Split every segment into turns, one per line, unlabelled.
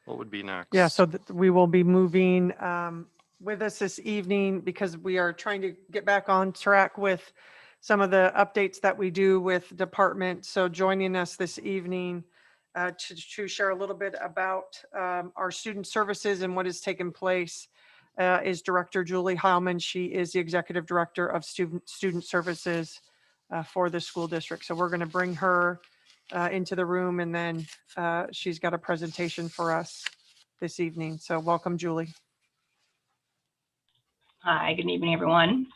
What would be next?
Yeah, so we will be moving with us this evening because we are trying to get back on track with some of the updates that we do with department. So joining us this evening to share a little bit about our student services and what has taken place is Director Julie Heilman. She is the Executive Director of Student Services for the school district. So we're going to bring her into the room, and then she's got a presentation for us this evening. So welcome, Julie.
Hi, good evening, everyone.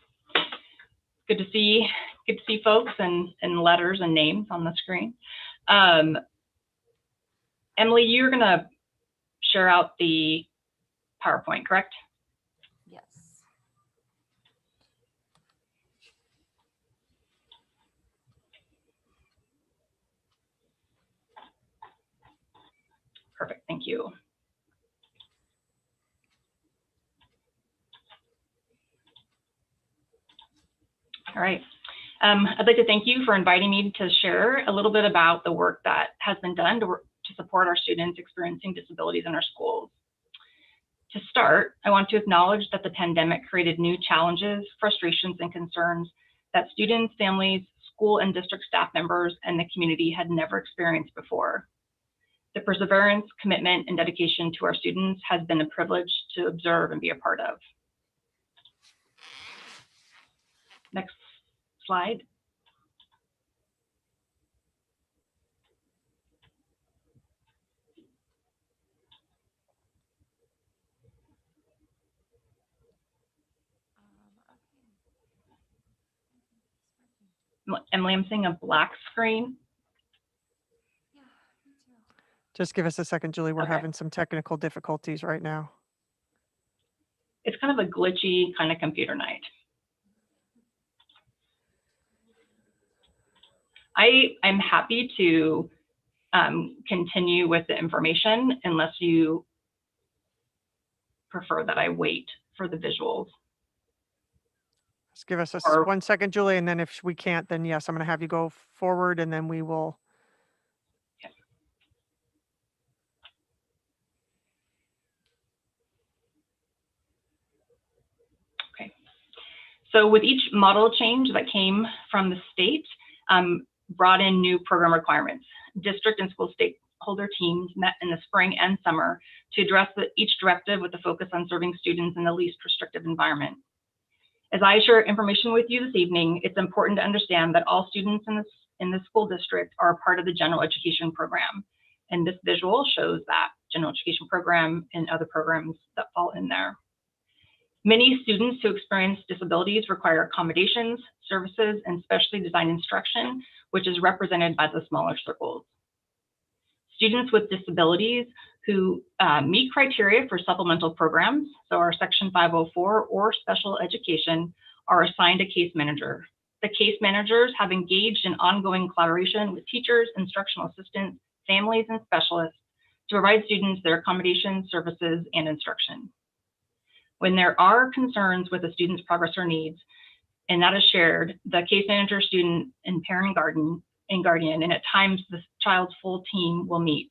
Good to see folks and letters and names on the screen. Emily, you're going to share out the PowerPoint, correct?
Yes.
Perfect, thank you. All right. I'd like to thank you for inviting me to share a little bit about the work that has been done to support our students experiencing disabilities in our schools. To start, I want to acknowledge that the pandemic created new challenges, frustrations, and concerns that students, families, school and district staff members, and the community had never experienced before. The perseverance, commitment, and dedication to our students has been a privilege to observe and be a part of. Next slide. Emily, I'm seeing a black screen.
Yeah, me too.
Just give us a second, Julie. We're
Okay.
having some technical difficulties right now.
It's kind of a glitchy kind of computer night. I'm happy to continue with the information unless you prefer that I wait for the visuals.
Just give us
Or-
1 second, Julie, and then if we can't, then yes, I'm going to have you go forward, and then we will.
Okay. So with each model change that came from the state, brought in new program requirements. District and school stakeholder teams met in the spring and summer to address each directive with a focus on serving students in the least restrictive environment. As I share information with you this evening, it's important to understand that all students in the school district are a part of the general education program. And this visual shows that general education program and other programs that fall in there. Many students who experience disabilities require accommodations, services, and specially designed instruction, which is represented by the smaller circles. Students with disabilities who meet criteria for supplemental programs, so our Section 504 or special education, are assigned a case manager. The case managers have engaged in ongoing collaboration with teachers, instructional assistants, families, and specialists to provide students their accommodations, services, and instruction. When there are concerns with a student's progress or needs, and that is shared, the case manager, student, and parent and guardian, and at times the child's full team will meet.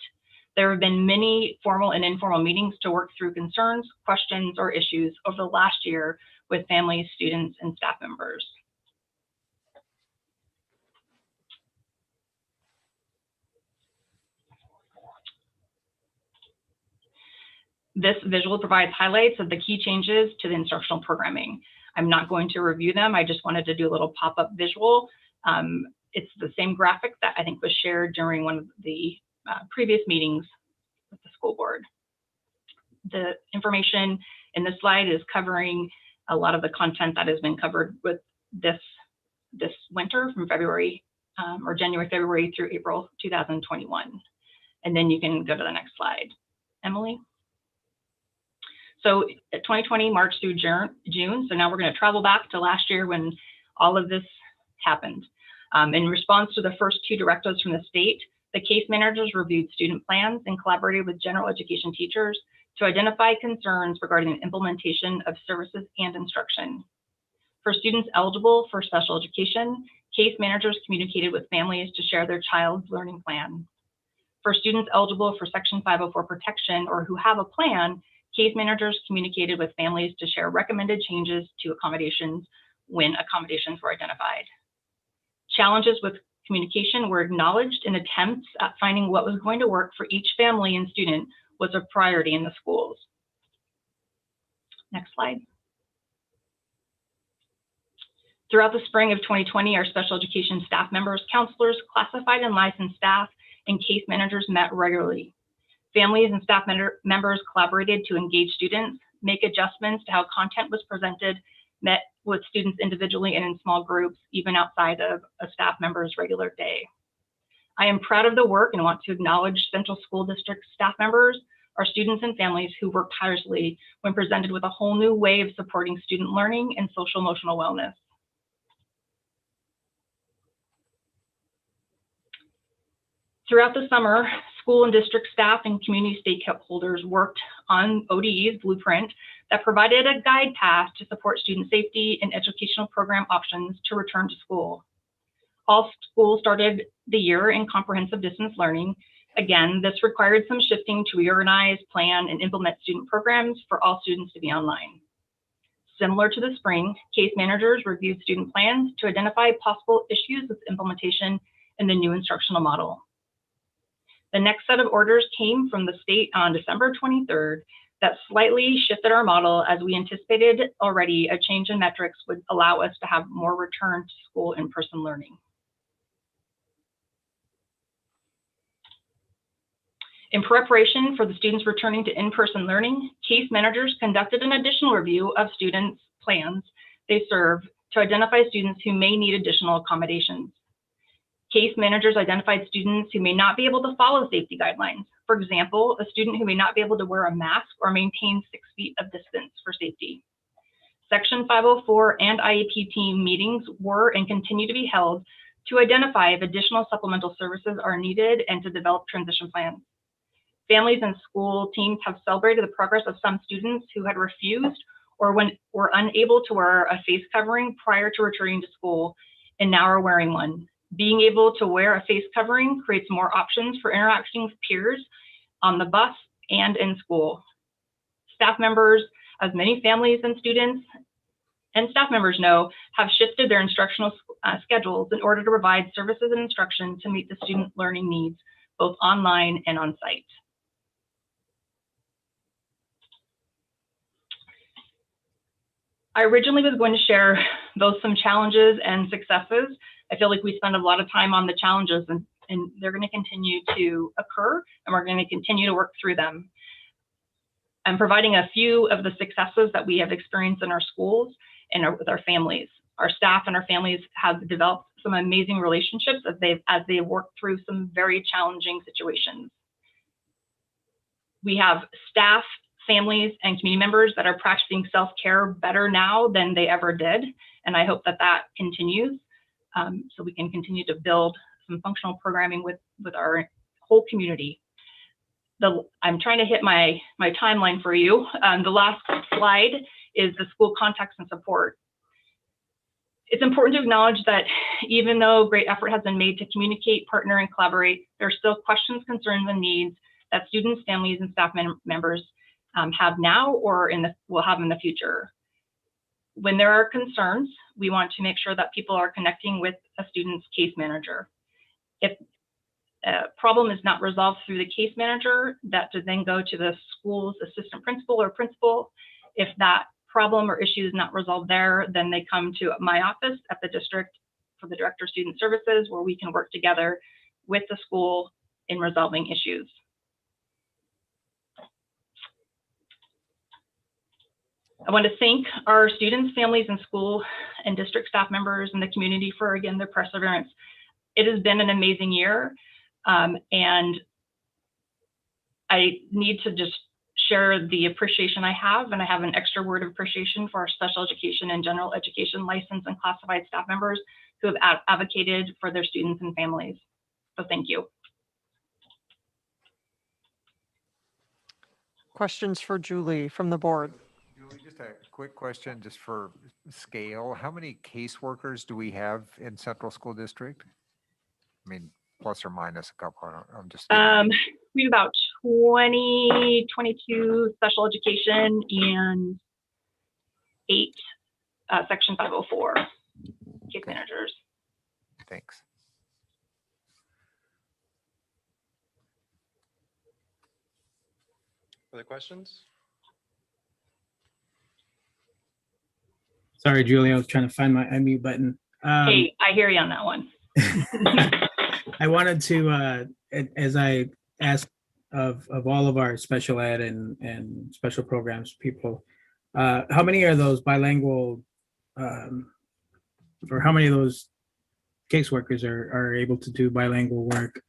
There have been many formal and informal meetings to work through concerns, questions, or issues over the last year with families, students, and staff members. This visual provides highlights of the key changes to the instructional programming. I'm not going to review them. I just wanted to do a little pop-up visual. It's the same graphic that I think was shared during one of the previous meetings with the school board. The information in this slide is covering a lot of the content that has been covered with this winter from February or January, February through April 2021. And then you can go to the next slide. Emily? So 2020, March through June. So now we're going to travel back to last year when all of this happened. In response to the first two directives from the state, the case managers reviewed student plans and collaborated with general education teachers to identify concerns regarding the implementation of services and instruction. For students eligible for special education, case managers communicated with families to share their child's learning plan. For students eligible for Section 504 protection or who have a plan, case managers communicated with families to share recommended changes to accommodations when accommodations were identified. Challenges with communication were acknowledged, and attempts at finding what was going to work for each family and student was a priority in the schools. Next slide. Throughout the spring of 2020, our special education staff members, counselors, classified and licensed staff, and case managers met regularly. Families and staff members collaborated to engage students, make adjustments to how content was presented, met with students individually and in small groups, even outside of a staff member's regular day. I am proud of the work and want to acknowledge Central School District staff members, our students and families who worked tirelessly when presented with a whole new way of supporting student learning and social emotional wellness. Throughout the summer, school and district staff and community stakeholders worked on ODE's blueprint that provided a guide path to support student safety and educational program options to return to school. All schools started the year in comprehensive distance learning. Again, this required some shifting to reorganize, plan, and implement student programs for all students to be online. Similar to the spring, case managers reviewed student plans to identify possible issues with implementation in the new instructional model. The next set of orders came from the state on December 23rd that slightly shifted our model, as we anticipated already a change in metrics would allow us to have more return to school in-person learning. In preparation for the students returning to in-person learning, case managers conducted an additional review of students' plans they serve to identify students who may need additional accommodations. Case managers identified students who may not be able to follow safety guidelines. For example, a student who may not be able to wear a mask or maintain 6 feet of distance for safety. Section 504 and IEP team meetings were and continue to be held to identify if additional supplemental services are needed and to develop transition plans. Families and school teams have celebrated the progress of some students who had refused or were unable to wear a face covering prior to returning to school and now are wearing one. Being able to wear a face covering creates more options for interacting with peers on the bus and in school. Staff members, as many families and students and staff members know, have shifted their instructional schedules in order to provide services and instruction to meet the student learning needs, both online and on site. I originally was going to share both some challenges and successes. I feel like we spend a lot of time on the challenges, and they're going to continue to occur, and we're going to continue to work through them. I'm providing a few of the successes that we have experienced in our schools and with our families. Our staff and our families have developed some amazing relationships as they work through some very challenging situations. We have staff, families, and community members that are practicing self-care better now than they ever did, and I hope that that continues. So we can continue to build some functional programming with our whole community. I'm trying to hit my timeline for you. The last slide is the school context and support. It's important to acknowledge that even though great effort has been made to communicate, partner, and collaborate, there are still questions, concerns, and needs that students, families, and staff members have now or will have in the future. When there are concerns, we want to make sure that people are connecting with a student's case manager. If a problem is not resolved through the case manager, that to then go to the school's assistant principal or principal. If that problem or issue is not resolved there, then they come to my office at the district for the Director of Student Services, where we can work together with the school in resolving issues. I want to thank our students, families, and school and district staff members and the community for, again, their perseverance. It has been an amazing year, and I need to just share the appreciation I have, and I have an extra word of appreciation for our special education and general education licensed and classified staff members who have advocated for their students and families. So thank you.
Questions for Julie from the board?
Julie, just a quick question, just for scale. How many caseworkers do we have in Central School District? I mean, plus or minus a couple. I'm just.
We have about 22 special education and 8 Section 504 case managers.
Thanks.
Other questions?
Sorry, Julie, I was trying to find my unmute button.
Hey, I hear you on that one.
I wanted to, as I asked of all of our special ed and special programs people, how many are those bilingual, or how many of those caseworkers are able to do bilingual work,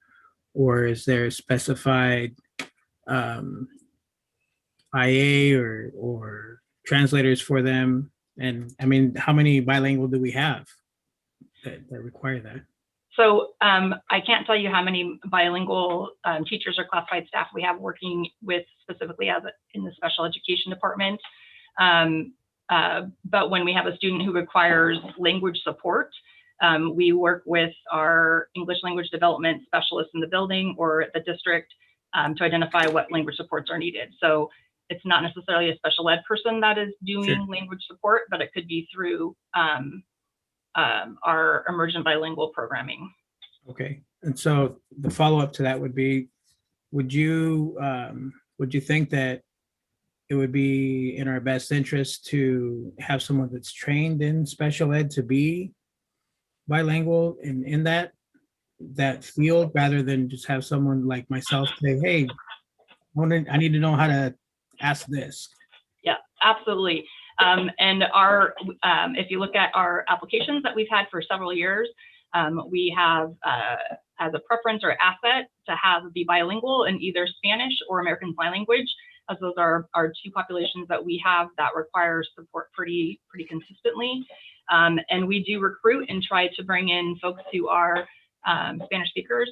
or is there specified IA or translators for them? And I mean, how many bilingual do we have that require that?
So I can't tell you how many bilingual teachers or classified staff we have working with specifically in the special education department. But when we have a student who requires language support, we work with our English language development specialists in the building or at the district to identify what language supports are needed. So it's not necessarily a special ed person that is doing language support, but it could be through our emergent bilingual programming.
Okay, and so the follow-up to that would be, would you think that it would be in our best interest to have someone that's trained in special ed to be bilingual in that field, rather than just have someone like myself say, hey, I need to know how to ask this?
Yeah, absolutely. And if you look at our applications that we've had for several years, we have as a preference or asset to be bilingual in either Spanish or American Sign Language, as those are our 2 populations that we have that require support pretty consistently. And we do recruit and try to bring in folks who are Spanish speakers.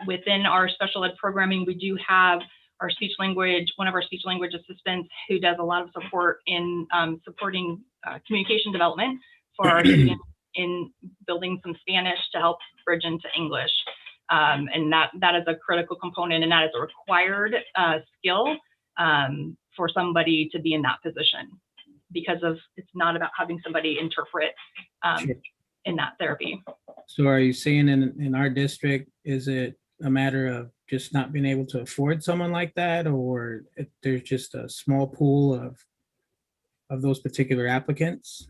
Within our special ed programming, we do have one of our speech language assistants who does a lot of support in supporting communication development for our students in building some Spanish to help bridge into English. And that is a critical component, and that is a required skill for somebody to be in that position, because it's not about having somebody interpret in that therapy.
So are you saying in our district, is it a matter of just not being able to afford someone like that, or if there's just a small pool of those particular applicants?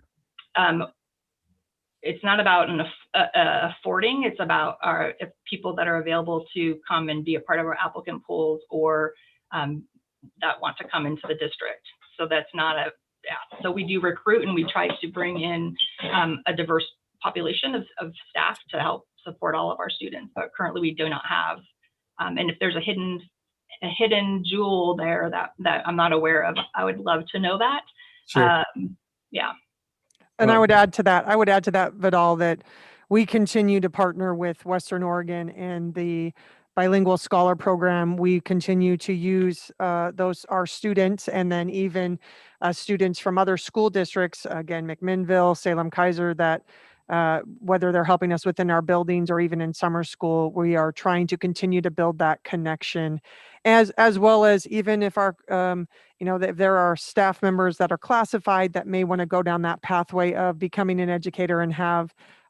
It's not about affording, it's about if people that are available to come and be a part of our applicant pools, or that want to come into the district. So that's not so we do recruit, and we try to bring in a diverse population of staff to help support all of our students, but currently we do not have. And if there's a hidden jewel there that I'm not aware of, I would love to know that.
Sure.
Yeah.
And I would add to that, Vidal, that we continue to partner with Western Oregon and the Bilingual Scholar Program. We continue to use our students, and then even students from other school districts, again, McMinnville, Salem Kaiser, that whether they're helping us within our buildings or even in summer school, we are trying to continue to build that connection, as well as even if our, if there are staff members that are classified that may want to go down that pathway of becoming an educator and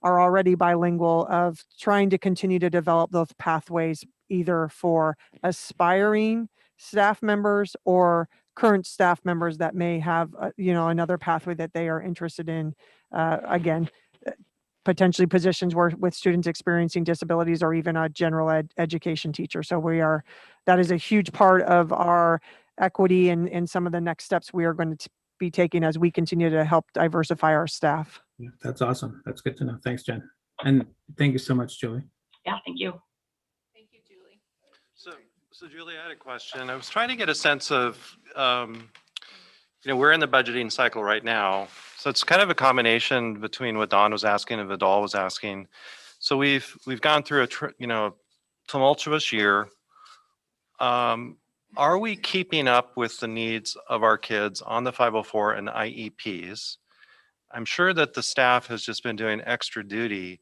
are already bilingual, of trying to continue to develop those pathways, either for aspiring staff members or current staff members that may have, another pathway that they are interested in. Again, potentially positions with students experiencing disabilities, or even a general education teacher. So that is a huge part of our equity and some of the next steps we are going to be taking as we continue to help diversify our staff.
Yeah, that's awesome. That's good to know. Thanks, Jen. And thank you so much, Julie.
Yeah, thank you.
Thank you, Julie.
So Julie, I had a question. I was trying to get a sense of, we're in the budgeting cycle right now. So it's kind of a combination between what Don was asking and Vidal was asking. So we've gone through a tumultuous year. Are we keeping up with the needs of our kids on the 504 and IEPs? I'm sure that the staff has just been doing extra duty.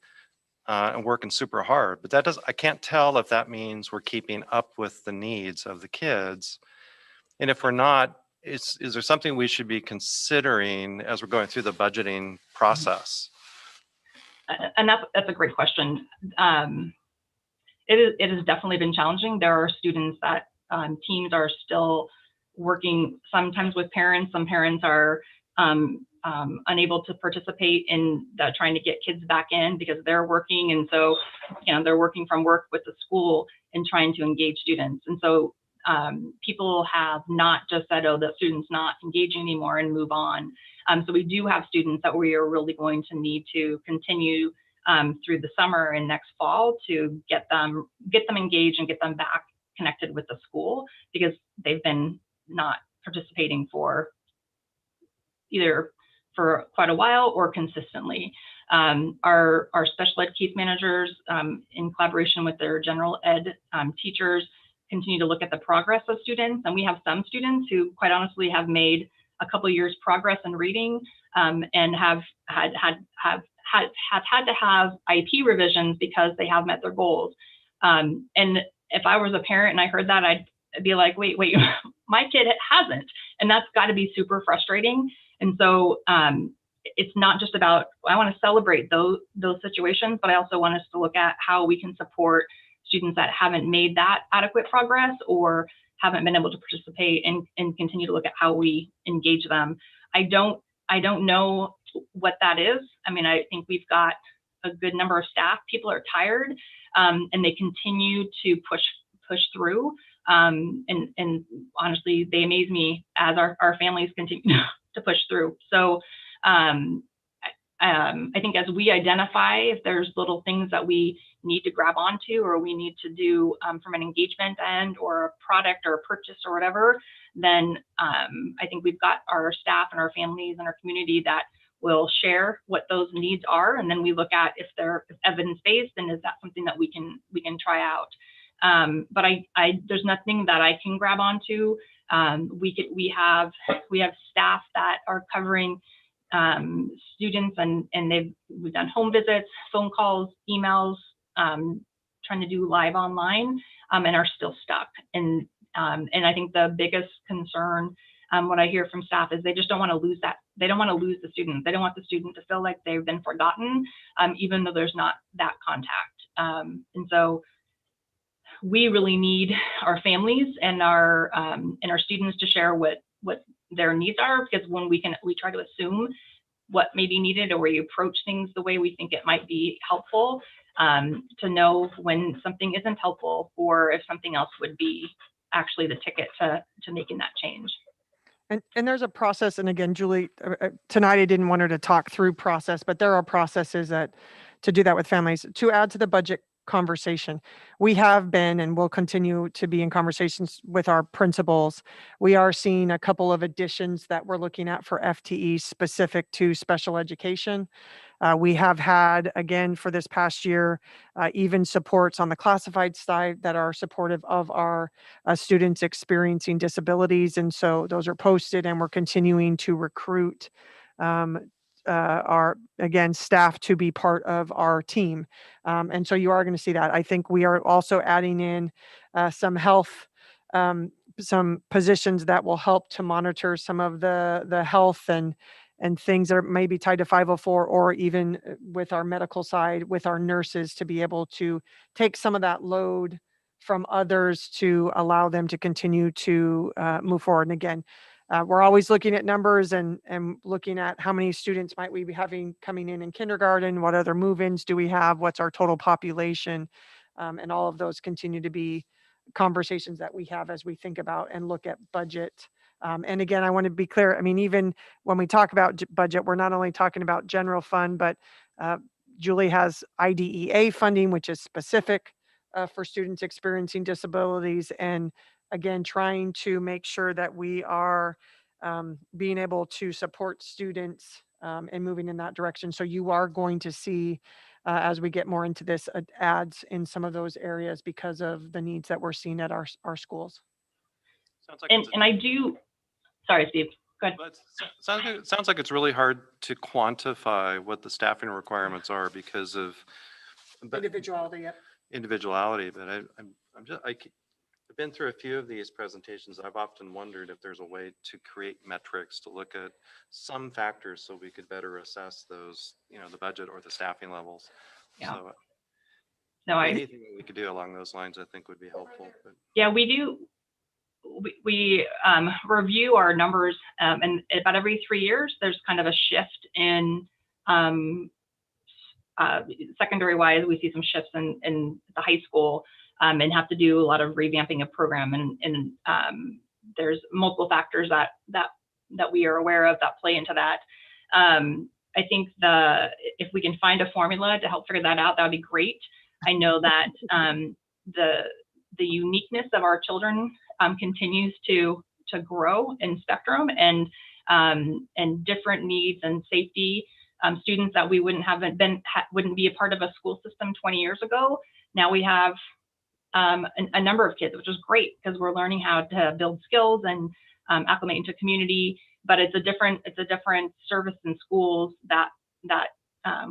and working super hard, but that does, I can't tell if that means we're keeping up with the needs of the kids. And if we're not, is there something we should be considering as we're going through the budgeting process?
And that's a great question. It has definitely been challenging. There are students that teams are still working sometimes with parents. Some parents are unable to participate in trying to get kids back in because they're working. And so, they're working from work with the school and trying to engage students. And so people have not just said, oh, the student's not engaging anymore and move on. So we do have students that we are really going to need to continue through the summer and next fall to get them engaged and get them back connected with the school, because they've been not participating for either for quite a while or consistently. Our special ed case managers, in collaboration with their general ed teachers, continue to look at the progress of students. And we have some students who quite honestly have made a couple of years progress in reading, and have had to have IEP revisions because they have met their goals. And if I was a parent and I heard that, I'd be like, wait, my kid hasn't. And that's got to be super frustrating. And so it's not just about, I want to celebrate those situations, but I also want us to look at how we can support students that haven't made that adequate progress or haven't been able to participate, and continue to look at how we engage them. I don't know what that is. I mean, I think we've got a good number of staff. People are tired, and they continue to push through. And honestly, they amaze me as our families continue to push through. So I think as we identify if there's little things that we need to grab onto or we need to do from an engagement end or a product or a purchase or whatever, then I think we've got our staff and our families and our community that will share what those needs are, and then we look at if they're evidence-based, and is that something that we can try out. But there's nothing that I can grab onto. We have staff that are covering students, and we've done home visits, phone calls, emails, trying to do live online, and are still stuck. And I think the biggest concern, what I hear from staff, is they just don't want to lose that. They don't want to lose the student. They don't want the student to feel like they've been forgotten, even though there's not that contact. And so we really need our families and our students to share what their needs are, because when we try to assume what may be needed, or we approach things the way we think it might be helpful, to know when something isn't helpful or if something else would be actually the ticket to making that change.
And there's a process, and again, Julie, tonight I didn't want her to talk through process, but there are processes to do that with families. To add to the budget conversation, we have been and will continue to be in conversations with our principals. We are seeing a couple of additions that we're looking at for FTE specific to special education. We have had, again, for this past year, even supports on the classified side that are supportive of our students experiencing disabilities. And so those are posted, and we're continuing to recruit our, again, staff to be part of our team. And so you are going to see that. I think we are also adding in some health, some positions that will help to monitor some of the health and things that are maybe tied to 504, or even with our medical side, with our nurses, to be able to take some of that load from others to allow them to continue to move forward. And again, we're always looking at numbers and looking at how many students might we be having coming in kindergarten, what other move-ins do we have, what's our total population, and all of those continue to be conversations that we have as we think about and look at budget. And again, I want to be clear. I mean, even when we talk about budget, we're not only talking about general fund, but Julie has IDEA funding, which is specific for students experiencing disabilities. And again, trying to make sure that we are being able to support students and moving in that direction. So you are going to see, as we get more into this, ads in some of those areas because of the needs that we're seeing at our schools.
Sounds like
And I do, sorry, Steve, go ahead.
sounds like it's really hard to quantify what the staffing requirements are because of But
Individuality, yeah.
individuality, but I've been through a few of these presentations. I've often wondered if there's a way to create metrics to look at some factors so we could better assess those, the budget or the staffing levels.
Yeah.
So
No,
anything that we could do along those lines, I think would be helpful. But
yeah, we do. We review our numbers, and about every 3 years, there's kind of a shift in secondary wise. We see some shifts in the high school, and have to do a lot of revamping of program, and there's multiple factors that we are aware of that play into that. I think if we can find a formula to help figure that out, that would be great. I know that the uniqueness of our children continues to grow in spectrum, and different needs and safety. Students that we wouldn't be a part of a school system 20 years ago. Now we have a number of kids, which is great because we're learning how to build skills and acclimate into community. But it's a different service in schools that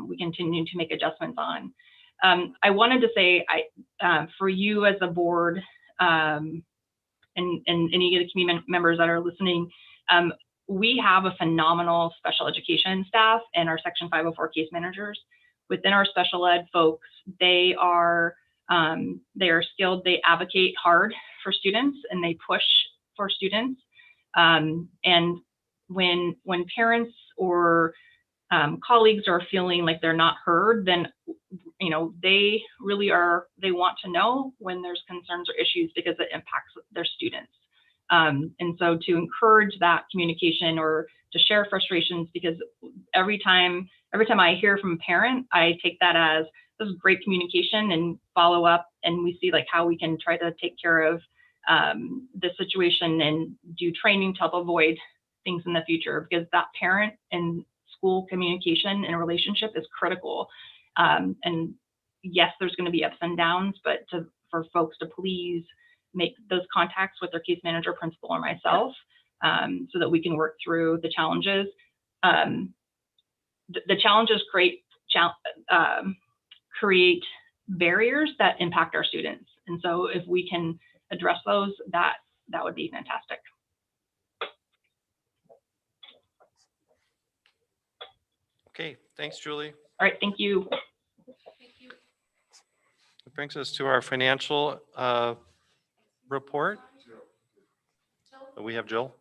we continue to make adjustments on. I wanted to say, for you as a board, and any of the community members that are listening, we have a phenomenal special education staff and our Section 504 case managers. Within our special ed folks, they are skilled. They advocate hard for students and they push for students. And when parents or colleagues are feeling like they're not heard, then they really are. They want to know when there's concerns or issues because it impacts their students. And so to encourage that communication or to share frustrations, because every time I hear from a parent, I take that as this is great communication and follow up, and we see like how we can try to take care of the situation and do training to help avoid things in the future, because that parent and school communication and relationship is critical. And yes, there's going to be ups and downs, but for folks to please make those contacts with their case manager, principal, or myself, so that we can work through the challenges. The challenges create barriers that impact our students. And so if we can address those, that would be fantastic.
okay, thanks, Julie.
All right, thank you.
That brings us to our financial report. We have Jill.